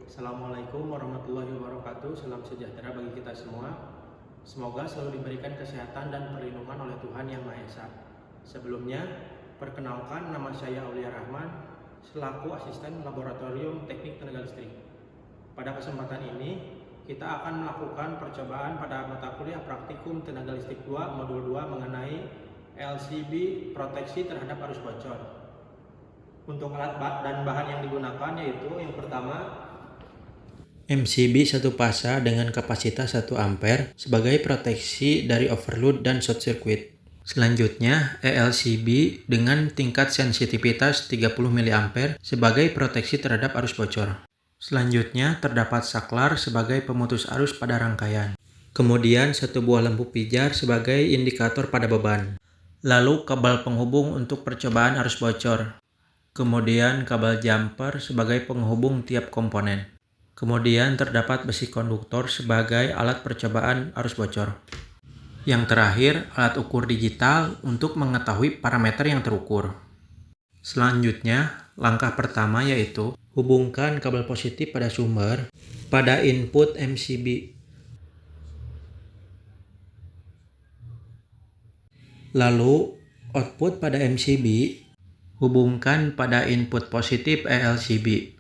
Assalamualaikum warahmatullahi wabarakatuh. Salam sejahtera bagi kita semua. Semoga selalu diberikan kesehatan dan perlindungan oleh Tuhan Yang Maha Esa. Sebelumnya, perkenalkan nama saya Aulia Rahman selaku asisten laboratorium teknik tenaga listrik. Pada kesempatan ini, kita akan melakukan percobaan pada mata kuliah praktikum tenaga listrik 2 modul 2 mengenai LCB proteksi terhadap arus bocor. Untuk alat dan bahan yang digunakan yaitu yang pertama MCB 1 fasa dengan kapasitas 1 ampere sebagai proteksi dari overload dan short circuit. Selanjutnya, ELCB dengan tingkat sensitivitas 30 mA sebagai proteksi terhadap arus bocor. Selanjutnya, terdapat saklar sebagai pemutus arus pada rangkaian. Kemudian, 1 buah lampu pijar sebagai indikator pada beban. Lalu, kabel penghubung untuk percobaan arus bocor. Kemudian, kabel jumper sebagai penghubung tiap komponen. Kemudian terdapat besi konduktor sebagai alat percobaan arus bocor. Yang terakhir, alat ukur digital untuk mengetahui parameter yang terukur. Selanjutnya, langkah pertama yaitu hubungkan kabel positif pada sumber pada input MCB. Lalu, output pada MCB hubungkan pada input positif ELCB.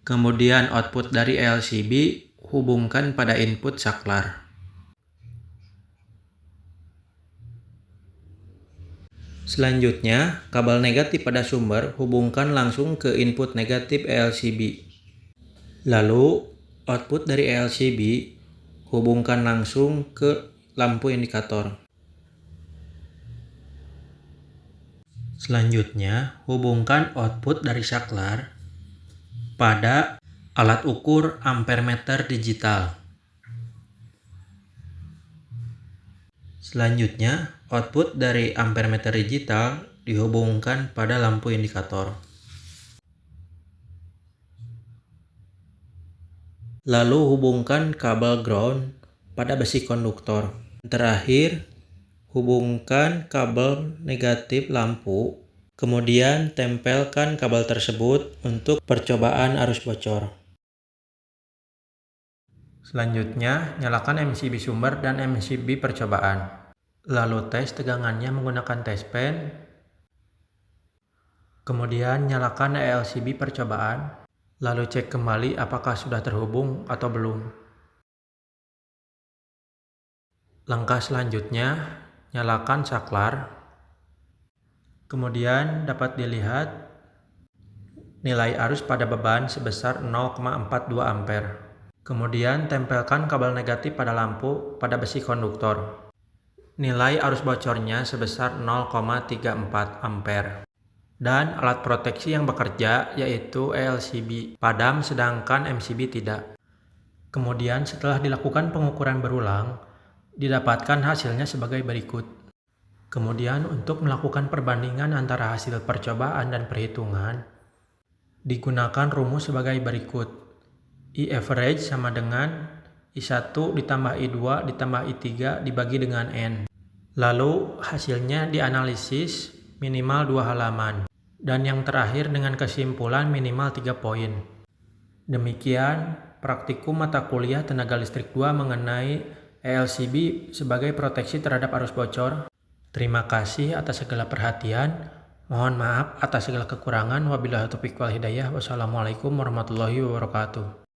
Kemudian output dari LCB hubungkan pada input saklar. Selanjutnya, kabel negatif pada sumber hubungkan langsung ke input negatif LCB. Lalu, output dari LCB hubungkan langsung ke lampu indikator. Selanjutnya, hubungkan output dari saklar pada alat ukur ampermeter digital. Selanjutnya, output dari ampermeter digital dihubungkan pada lampu indikator. Lalu hubungkan kabel ground pada besi konduktor. Terakhir, hubungkan kabel negatif lampu. Kemudian tempelkan kabel tersebut untuk percobaan arus bocor. Selanjutnya, nyalakan MCB sumber dan MCB percobaan. Lalu tes tegangannya menggunakan tes pen. Kemudian nyalakan ELCB percobaan. Lalu cek kembali apakah sudah terhubung atau belum. Langkah selanjutnya, nyalakan saklar. Kemudian dapat dilihat nilai arus pada beban sebesar 0,42 ampere. Kemudian tempelkan kabel negatif pada lampu pada besi konduktor. Nilai arus bocornya sebesar 0,34 ampere. Dan alat proteksi yang bekerja yaitu ELCB padam sedangkan MCB tidak. Kemudian setelah dilakukan pengukuran berulang, didapatkan hasilnya sebagai berikut. Kemudian untuk melakukan perbandingan antara hasil percobaan dan perhitungan, digunakan rumus sebagai berikut. I average sama dengan I1 ditambah I2 ditambah I3 dibagi dengan N. Lalu hasilnya dianalisis minimal 2 halaman. Dan yang terakhir dengan kesimpulan minimal 3 poin. Demikian praktikum mata kuliah tenaga listrik 2 mengenai ELCB sebagai proteksi terhadap arus bocor. Terima kasih atas segala perhatian. Mohon maaf atas segala kekurangan. Wabillahi taufiq wal hidayah. Wassalamualaikum warahmatullahi wabarakatuh.